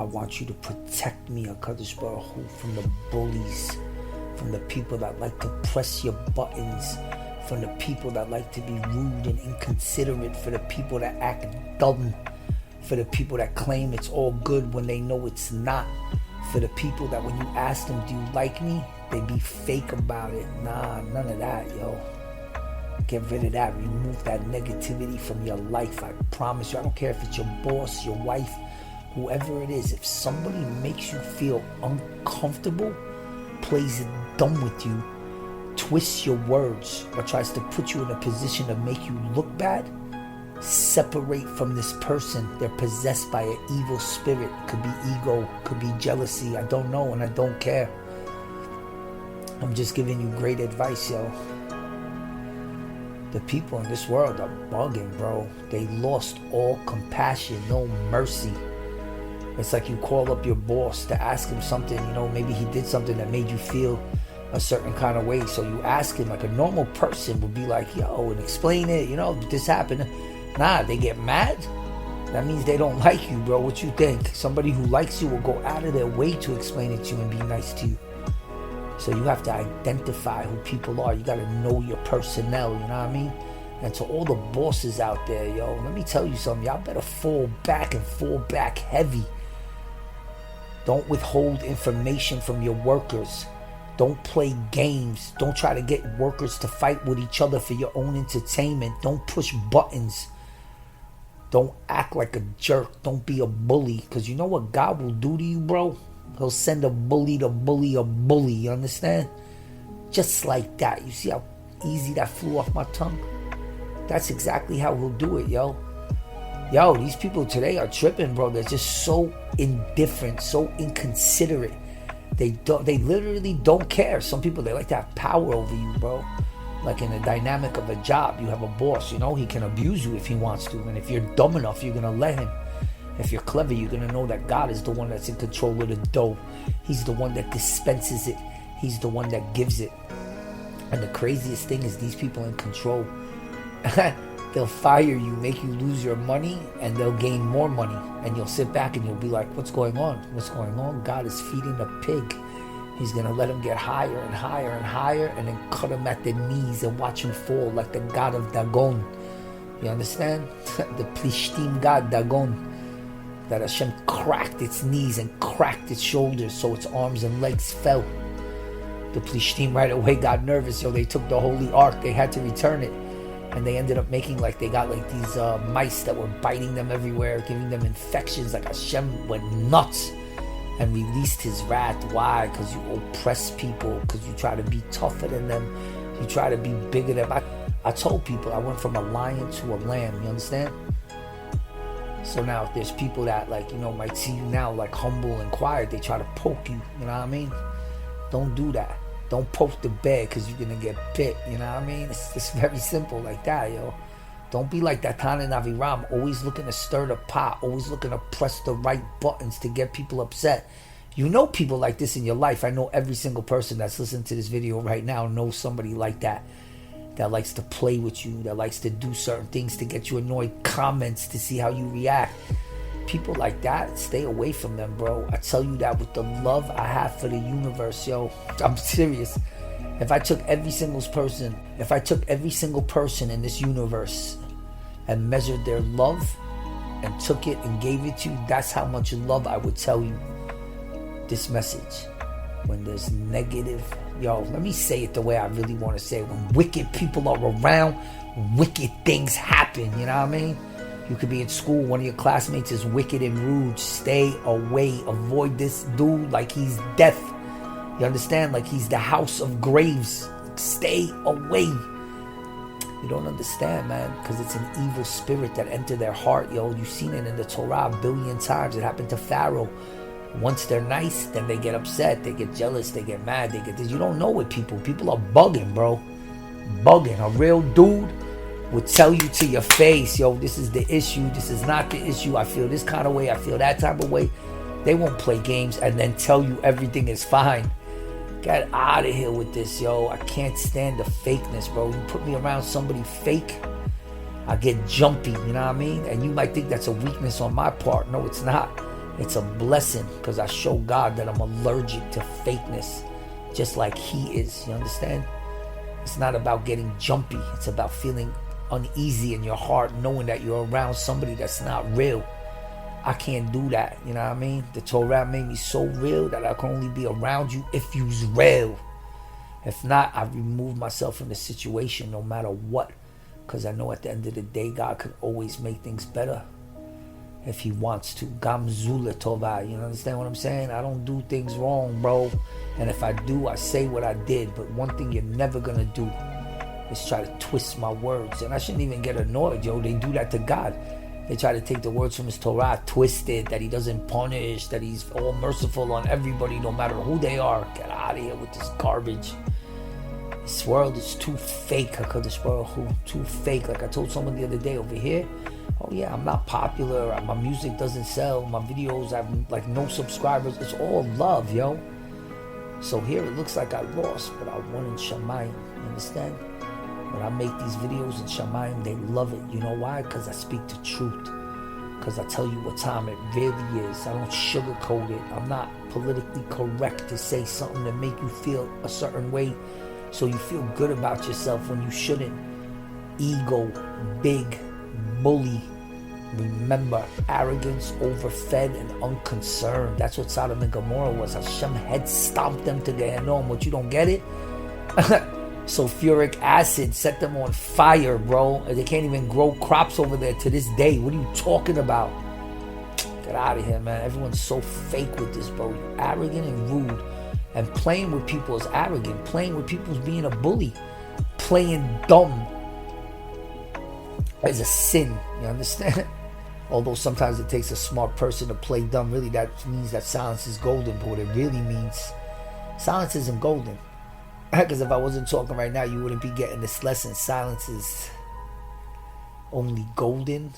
I want you to protect me, HaKadosh Baruch Hu, from the bullies, from the people that like to press your buttons, from the people that like to be rude and inconsiderate, for the people that act dumb, for the people that claim it's all good when they know it's not, for the people that when you ask them, do you like me, they be fake about it. Nah, none of that, yo. Get rid of that. Remove that negativity from your life. I promise you. I don't care if it's your boss, your wife, whoever it is. If somebody makes you feel uncomfortable, plays it dumb with you, twists your words, or tries to put you in a position to make you look bad, separate from this person. They're possessed by an evil spirit. Could be ego, could be jealousy. I don't know, and I don't care. I'm just giving you great advice, yo. The people in this world are bugging, bro. They lost all compassion, no mercy. It's like you call up your boss to ask him something, you know, maybe he did something that made you feel a certain kind of way. So you ask him, like a normal person would be like, yo, and explain it, you know, this happened. Nah, they get mad. That means they don't like you, bro. What you think? Somebody who likes you will go out of their way to explain it to you and be nice to you. So you have to identify who people are. You got to know your personnel, you know what I mean? And to all the bosses out there, yo, let me tell you something. Y'all better fall back and fall back heavy. Don't withhold information from your workers. Don't play games. Don't try to get workers to fight with each other for your own entertainment. Don't push buttons. Don't act like a jerk. Don't be a bully. Because you know what God will do to you, bro? He'll send a bully to bully a bully. You understand? Just like that. You see how easy that flew off my tongue? That's exactly how he'll do it, yo. Yo, these people today are tripping, bro. They're just so indifferent, so inconsiderate. They literally don't care. Some people, they like to have power over you, bro. Like in the dynamic of a job, you have a boss, you know, he can abuse you if he wants to. And if you're dumb enough, you're going to let him. If you're clever, you're going to know that God is the one that's in control of the dough. He's the one that dispenses it. He's the one that gives it. And the craziest thing is these people in control. They'll fire you, make you lose your money, and they'll gain more money. And you'll sit back and you'll be like, what's going on? What's going on? God is feeding the pig. He's going to let him get higher and higher and higher, and then cut him at the knees and watch him fall like the god of Dagon. You understand? The Plishtim god Dagon. That Hashem cracked its knees and cracked its shoulders so its arms and legs fell. The Plishtim right away got nervous, so they took the holy ark. They had to return it. And they ended up making like they got like these mice that were biting them everywhere, giving them infections. Like Hashem went nuts and released his wrath. Why? Because you oppress people, because you try to be tougher than them, you try to be bigger than them. I told people I went from a lion to a lamb, you understand? So now if there's people that like, you know, might see you now like humble and quiet, they try to poke you, you know what I mean? Don't do that. Don't poke the bear because you're going to get bit, you know what I mean? It's very simple like that, yo. Don't be like that Tana Naviram, always looking to stir the pot, always looking to press the right buttons to get people upset. You know people like this in your life. I know every single person that's listening to this video right now knows somebody like that. That likes to play with you, that likes to do certain things to get you annoyed, comments to see how you react. People like that, stay away from them, bro. I tell you that with the love I have for the universe, yo. I'm serious. If I took every single person in this universe and measured their love and took it and gave it to you, that's how much love I would tell you this message. When there's negative, yo, let me say it the way I really want to say it. When wicked people are around, wicked things happen, you know what I mean? You could be in school, one of your classmates is wicked and rude. Stay away. Avoid this dude like he's death. You understand? Like he's the house of graves. Stay away. You don't understand, man, because it's an evil spirit that entered their heart, yo. You've seen it in the Torah a billion times. It happened to Pharaoh. Once they're nice, then they get upset. They get jealous. They get mad. They get this. You don't know with people. People are bugging, bro. Bugging. A real dude would tell you to your face, yo, this is the issue, this is not the issue, I feel this kind of way, I feel that type of way. They won't play games and then tell you everything is fine. Get out of here with this, yo. I can't stand the fakeness, bro. You put me around somebody fake, I get jumpy, you know what I mean? And you might think that's a weakness on my part. No, it's not. It's a blessing because I show God that I'm allergic to fakeness, just like He is. You understand? It's not about getting jumpy. It's about feeling uneasy in your heart, knowing that you're around somebody that's not real. I can't do that. You know what I mean? The Torah made me so real that I can only be around you if you's real. If not, I remove myself from the situation no matter what. Because I know at the end of the day, God can always make things better if He wants to. Gamzula Tova. You understand what I'm saying? I don't do things wrong, bro. And if I do, I say what I did. But one thing you're never going to do is try to twist my words. And I shouldn't even get annoyed, yo. They do that to God. They try to take the words from His Torah, twist it, that He doesn't punish, that He's all merciful on everybody, no matter who they are. Get out of here with this garbage. This world is too fake, HaKadosh Baruch Hu, too fake. Like I told someone the other day over here, oh yeah, I'm not popular, my music doesn't sell, my videos have like no subscribers. It's all love, yo. So here it looks like I lost, but I won in Shamayim. You understand? When I make these videos in Shamayim, they love it. You know why? Because I speak the truth. Because I tell you what time it really is. I don't sugarcoat it. I'm not politically correct to say something to make you feel a certain way, so you feel good about yourself when you shouldn't. Ego, big, bully. Remember, arrogance, overfed, and unconcerned. That's what Sodom and Gomorrah was. Hashem head stomped them to Gehenom. What, you don't get it? Sulfuric acid set them on fire, bro. They can't even grow crops over there to this day. What are you talking about? Get out of here, man. Everyone's so fake with this, bro. You're arrogant and rude. And playing with people is arrogant. Playing with people is being a bully. Playing dumb is a sin. You understand? Although sometimes it takes a smart person to play dumb. Really, that means that silence is golden. But what it really means, silence isn't golden. Because if I wasn't talking right now, you wouldn't be getting this lesson. Silence is only golden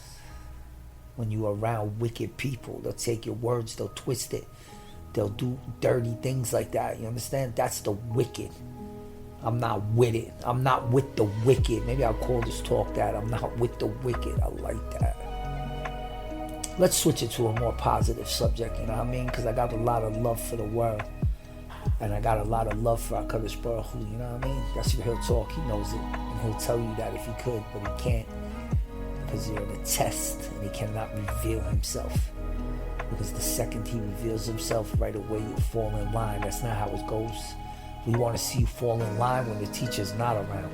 when you're around wicked people. They'll take your words, they'll twist it. They'll do dirty things like that. You understand? That's the wicked. I'm not with it. I'm not with the wicked. Maybe I'll call this talk that. I'm not with the wicked. I like that. Let's switch it to a more positive subject, you know what I mean? Because I got a lot of love for the world. And I got a lot of love for HaKadosh Baruch Hu, you know what I mean? That's what he'll talk. He knows it. And he'll tell you that if he could, but he can't. Because you're in a test and he cannot reveal himself. Because the second he reveals himself, right away you fall in line. That's not how it goes. We want to see you fall in line when the teacher's not around.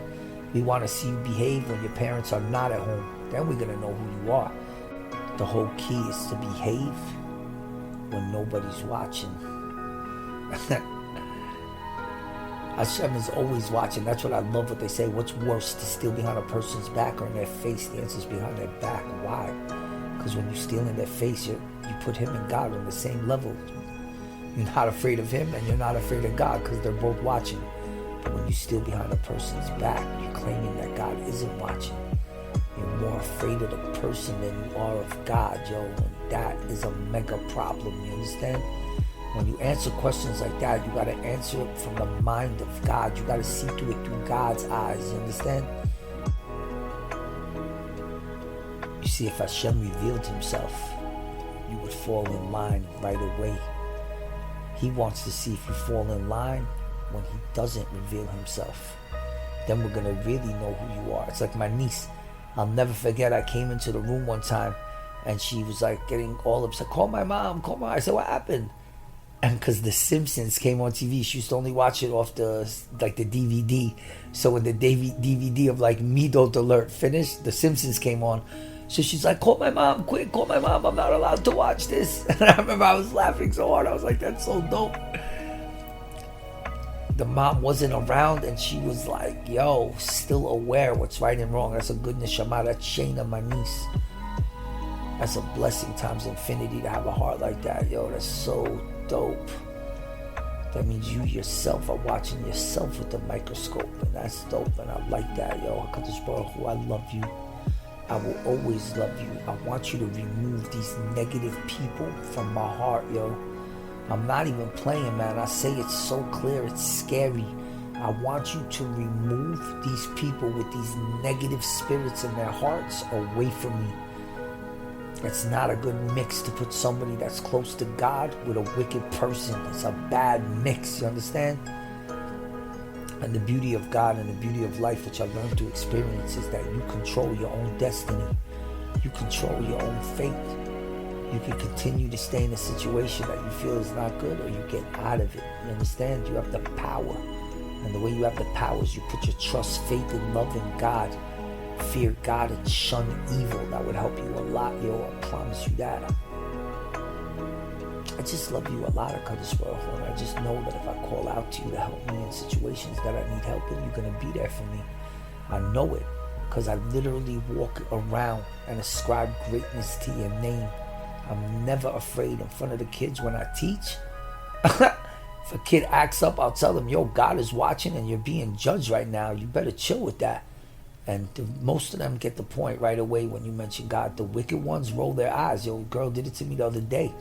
We want to see you behave when your parents are not at home. Then we're going to know who you are. The whole key is to behave when nobody's watching. Hashem is always watching. That's what I love what they say. What's worse, to steal behind a person's back or in their face? The answer is behind their back. Why? Because when you steal in their face, you put him and God on the same level. You're not afraid of him and you're not afraid of God because they're both watching. But when you steal behind a person's back, you're claiming that God isn't watching. You're more afraid of the person than you are of God, yo. And that is a mega problem, you understand? When you answer questions like that, you got to answer it from the mind of God. You got to see through it through God's eyes, you understand? You see, if Hashem revealed himself, you would fall in line right away. He wants to see if you fall in line when he doesn't reveal himself. Then we're going to really know who you are. It's like my niece. I'll never forget, I came into the room one time and she was like getting all upset. Call my mom, call my... I said, what happened? And because The Simpsons came on TV, she used to only watch it off the DVD. So when the DVD of like Midot Alert finished, The Simpsons came on. So she's like, call my mom, quick, call my mom. I'm not allowed to watch this. And I remember I was laughing so hard. I was like, that's so dope. The mom wasn't around and she was like, yo, still aware what's right and wrong. That's a good neshama. That's Shayna, my niece. That's a blessing times infinity to have a heart like that. Yo, that's so dope. That means you yourself are watching yourself with the microscope, and that's dope, and I like that. Yo, HaKadosh Baruch Hu, I love you. I will always love you. I want you to remove these negative people from my heart, yo. I'm not even playing, man. I say it so clear, it's scary. I want you to remove these people with these negative spirits in their hearts away from me. It's not a good mix to put somebody that's close to God with a wicked person. It's a bad mix, you understand? And the beauty of God and the beauty of life, which I've learned to experience, is that you control your own destiny. You control your own fate. You can continue to stay in a situation that you feel is not good, or you get out of it. You understand? You have the power. And the way you have the power is you put your trust, faith, and love in God. Fear God and shun evil. That would help you a lot, yo. I promise you that. I just love you a lot, HaKadosh Baruch Hu, and I just know that if I call out to you to help me in situations that I need help in, you're going to be there for me. I know it, because I literally walk around and ascribe greatness to your name. I'm never afraid in front of the kids when I teach. If a kid acts up, I'll tell them, yo, God is watching and you're being judged right now. You better chill with that. And most of them get the point right away when you mention God. The wicked ones roll their eyes. Yo, girl did it to me the other day.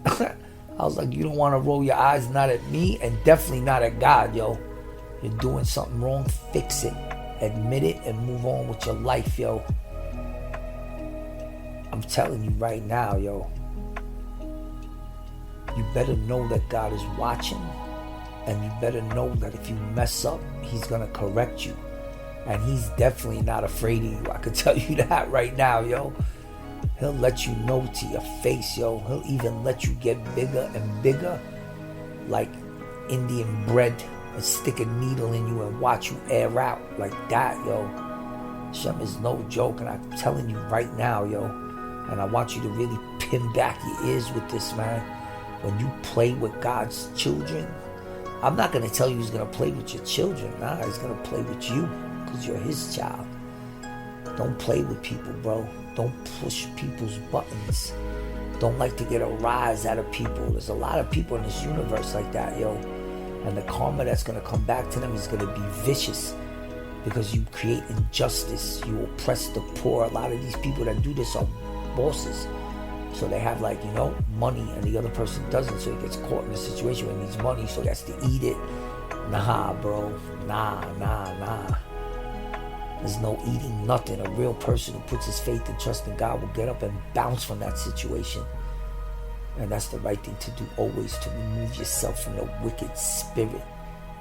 I was like, you don't want to roll your eyes, not at me, and definitely not at God, yo. You're doing something wrong, fix it. Admit it and move on with your life, yo. I'm telling you right now, yo. You better know that God is watching, and you better know that if you mess up, he's going to correct you. And he's definitely not afraid of you. I can tell you that right now, yo. He'll let you know to your face, yo. He'll even let you get bigger and bigger, like Indian bread, and stick a needle in you and watch you air out like that, yo. Hashem is no joke, and I'm telling you right now, yo. And I want you to really pin back your ears with this, man. When you play with God's children, I'm not going to tell you he's going to play with your children. Nah, he's going to play with you because you're his child. Don't play with people, bro. Don't push people's buttons. Don't like to get a rise out of people. There's a lot of people in this universe like that, yo. And the karma that's going to come back to them is going to be vicious because you create injustice. You oppress the poor. A lot of these people that do this are bosses. So they have, like, you know, money, and the other person doesn't. So he gets caught in a situation where he needs money, so he has to eat it. Nah, bro. Nah. There's no eating nothing. A real person who puts his faith and trust in God will get up and bounce from that situation. And that's the right thing to do, always, to remove yourself from the wicked spirit.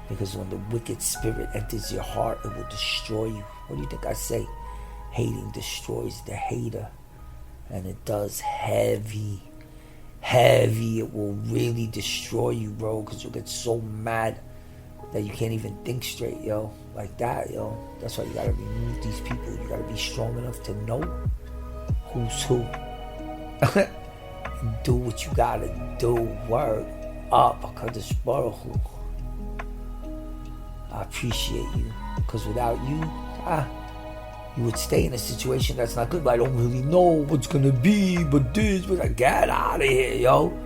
Because when the wicked spirit enters your heart, it will destroy you. What do you think I say? Hating destroys the hater. And it does heavy. It will really destroy you, bro, because you'll get so mad that you can't even think straight, yo. Like that, yo. That's why you gotta remove these people. You gotta be strong enough to know who's who. Do what you gotta do. Word up, HaKadosh Baruch Hu. I appreciate you, because without you, you would stay in a situation that's not good. But I don't really know what's gonna be, but this, but I get out of here, yo.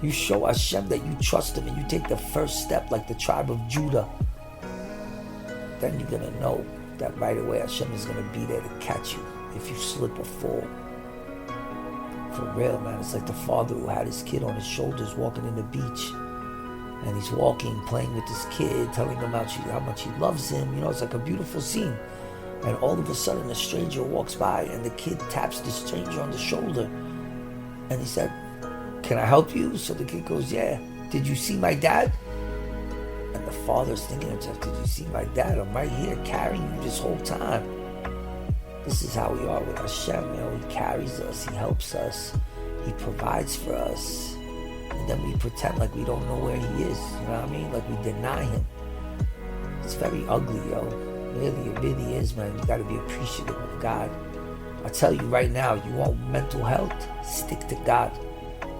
You show Hashem that you trust him and you take the first step like the tribe of Judah. Then you're gonna know that right away Hashem is gonna be there to catch you if you slip or fall. For real, man. It's like the father who had his kid on his shoulders walking in the beach. And he's walking, playing with his kid, telling him how much he loves him. You know, it's like a beautiful scene. And all of a sudden, a stranger walks by, and the kid taps the stranger on the shoulder. And he said, "Can I help you?" So the kid goes, "Yeah. Did you see my dad?" And the father's thinking to himself, "Did you see my dad? I'm right here carrying you this whole time." This is how we are with Hashem, you know. He carries us. He helps us. He provides for us. And then we pretend like we don't know where he is. You know what I mean? Like we deny him. It's very ugly, yo. Really, it really is, man. You got to be appreciative of God. I tell you right now, you want mental health? Stick to God.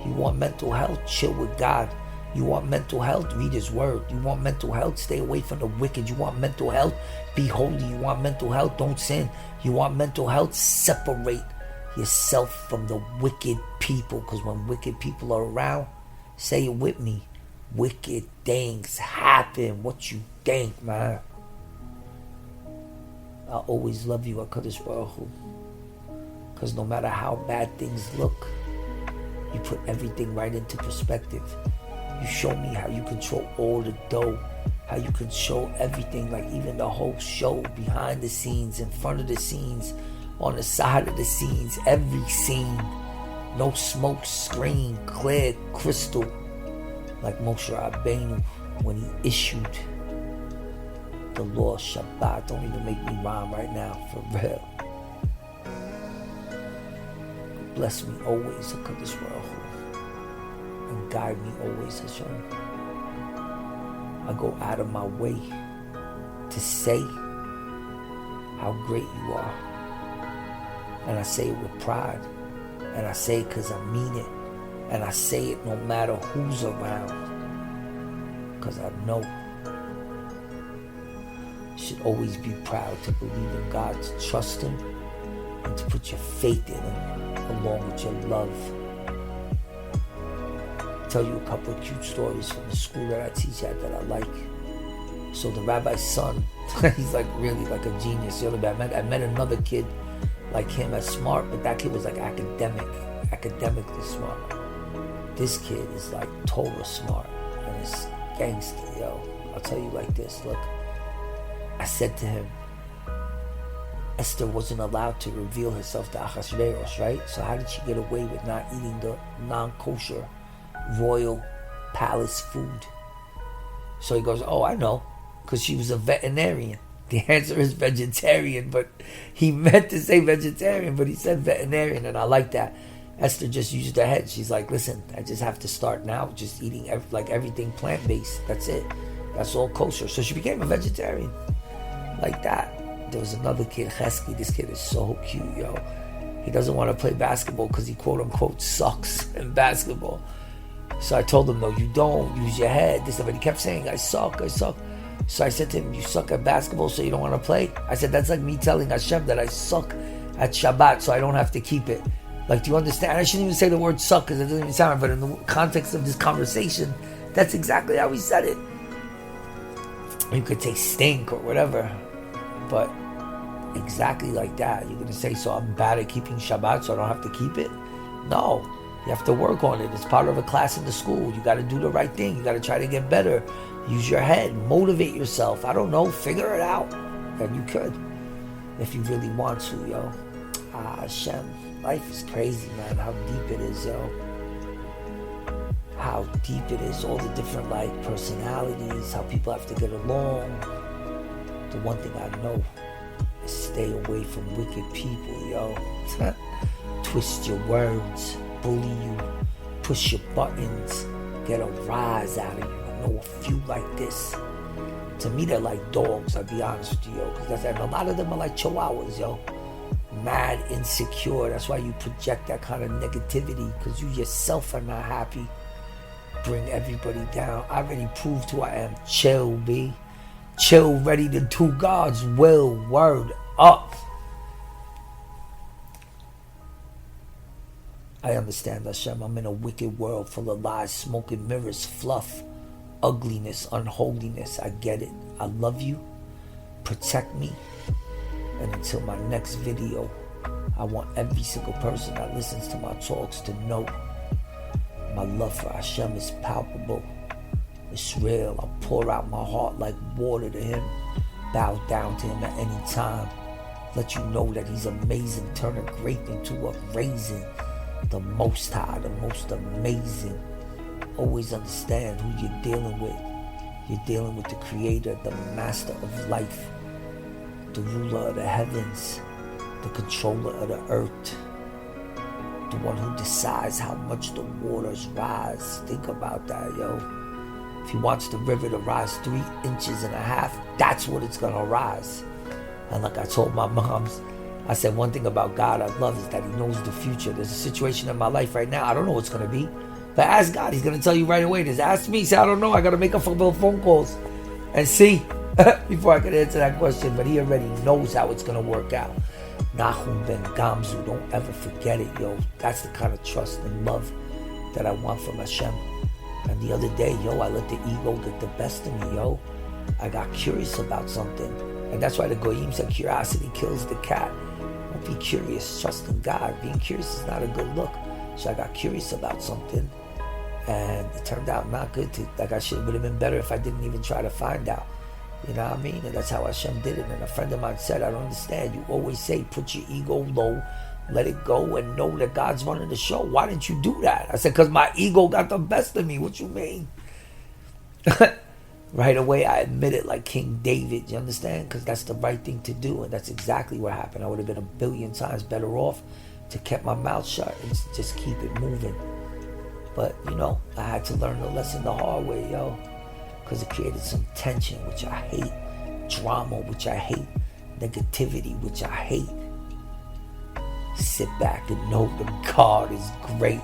You want mental health? Chill with God. You want mental health? Read his word. You want mental health? Stay away from the wicked. You want mental health? Be holy. You want mental health? Don't sin. You want mental health? Separate yourself from the wicked people, because when wicked people are around, say it with me, wicked things happen. What you think, man? I always love you, HaKadosh Baruch Hu, because no matter how bad things look, you put everything right into perspective. You show me how you control all the dough, how you control everything, like even the whole show, behind the scenes, in front of the scenes, on the side of the scenes, every scene. No smoke screen, clear crystal, like Moshe Rabbeinu when he issued the law Shabbat. Don't even make me rhyme right now, for real. Bless me always, HaKadosh Baruch Hu, and guide me always, Hashem. I go out of my way to say how great you are. And I say it with pride. And I say it because I mean it. And I say it no matter who's around. Because I know you should always be proud to believe in God, to trust Him, and to put your faith in Him along with your love. I'll tell you a couple of cute stories from the school that I teach at that I like. So the rabbi's son, he's like really like a genius. I met another kid like him as smart, but that kid was like academically smart. This kid is like Torah smart and it's gangster, yo. I'll tell you like this, look. I said to him, Esther wasn't allowed to reveal herself to Achashverosh, right? So how did she get away with not eating the non-kosher royal palace food? So he goes, oh, I know, because she was a veterinarian. The answer is vegetarian, but he meant to say vegetarian, but he said veterinarian, and I like that. Esther just used her head. She's like, listen, I just have to start now just eating everything plant-based. That's it. That's all kosher. So she became a vegetarian. Like that. There was another kid, Chesky. This kid is so cute, yo. He doesn't want to play basketball because he quote-unquote sucks in basketball. So I told him, no, you don't. Use your head. But he kept saying, I suck. So I said to him, you suck at basketball so you don't want to play? I said, that's like me telling Hashem that I suck at Shabbat so I don't have to keep it. Like, do you understand? I shouldn't even say the word suck because it doesn't even sound right, but in the context of this conversation, that's exactly how he said it. You could say stink or whatever, but exactly like that. You're going to say, so I'm bad at keeping Shabbat so I don't have to keep it? No. You have to work on it. It's part of a class in the school. You got to do the right thing. You got to try to get better. Use your head. Motivate yourself. I don't know. Figure it out. And you could. If you really want to, yo. Hashem. Life is crazy, man. How deep it is, yo. How deep it is. All the different, personalities. How people have to get along. The one thing I know is stay away from wicked people, yo. Twist your words. Bully you, push your buttons, get a rise out of you. I know a few like this. To me, they're like dogs, I'll be honest with you, yo. Because a lot of them are like chihuahuas, yo. Mad, insecure. That's why you project that kind of negativity, because you yourself are not happy. Bring everybody down. I already proved who I am. Chill, B. Chill, ready to do God's will. Word up. I understand, Hashem. I'm in a wicked world full of lies, smoke and mirrors, fluff, ugliness, unholiness. I get it. I love you. Protect me. And until my next video, I want every single person that listens to my talks to know my love for Hashem is palpable. It's real. I'll pour out my heart like water to Him. Bow down to Him at any time. Let you know that He's amazing. Turn a grape into a raisin. The Most High, the most amazing. Always understand who you're dealing with. You're dealing with the Creator, the Master of life, the ruler of the heavens, the controller of the earth, the one who decides how much the waters rise. Think about that, yo. If He wants the river to rise 3.5 inches, that's what it's gonna rise. And like I told my moms, I said one thing about God I love is that He knows the future. There's a situation in my life right now, I don't know what's going to be. But ask God, He's going to tell you right away. Just ask me, say, I don't know, I got to make a couple of phone calls and see before I can answer that question. But He already knows how it's going to work out. Nahum ben Gamzu, don't ever forget it, yo. That's the kind of trust and love that I want from Hashem. And the other day, yo, I let the ego get the best of me, yo. I got curious about something. And that's why the Goyim said curiosity kills the cat. Don't be curious, trust in God. Being curious is not a good look. So I got curious about something, and it turned out not good. Would have been better if I didn't even try to find out. You know what I mean? And that's how Hashem did it. And a friend of mine said, I don't understand. You always say, put your ego low, Let it go and know that God's running the show. Why didn't you do that? I said, because my ego got the best of me. What you mean? Right away, I admit it like King David. You understand? Because that's the right thing to do. And that's exactly what happened. I would have been a billion times better off to keep my mouth shut and just keep it moving. But, you know, I had to learn the lesson the hard way, yo. Because it created some tension, which I hate. Drama, which I hate. Negativity, which I hate. Sit back and know that God is great.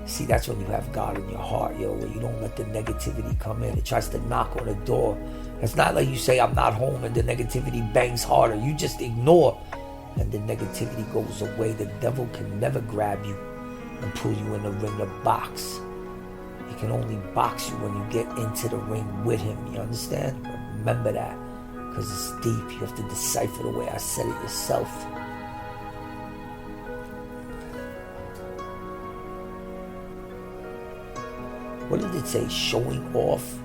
See, that's when you have God in your heart, yo, where you don't let the negativity come in. It tries to knock on the door. It's not like you say, I'm not home, and the negativity bangs harder. You just ignore, and the negativity goes away. The devil can never grab you and pull you in the ring to box. He can only box you when you get into the ring with him. You understand? Remember that, because it's deep. You have to decipher the way I said it yourself. What did it say? Showing off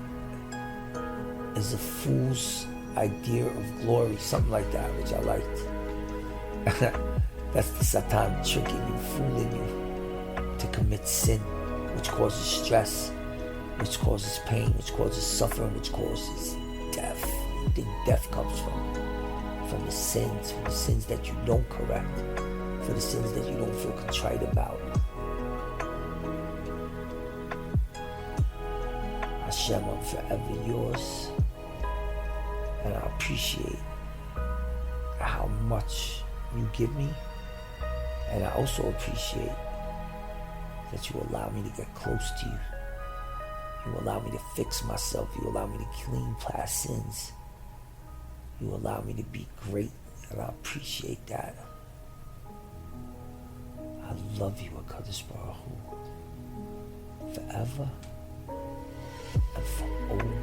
is a fool's idea of glory. Something like that, which I liked. That's the Satan tricking you, fooling you to commit sin, which causes stress, which causes pain, which causes suffering, which causes death. You think death comes from the sins that you don't correct, for the sins that you don't feel contrite about. Hashem, I'm forever yours, and I appreciate how much you give me, and I also appreciate that you allow me to get close to you. You allow me to fix myself. You allow me to clean past sins. You allow me to be great, and I appreciate that. I love you, HaKadosh Baruch Hu, forever and for always.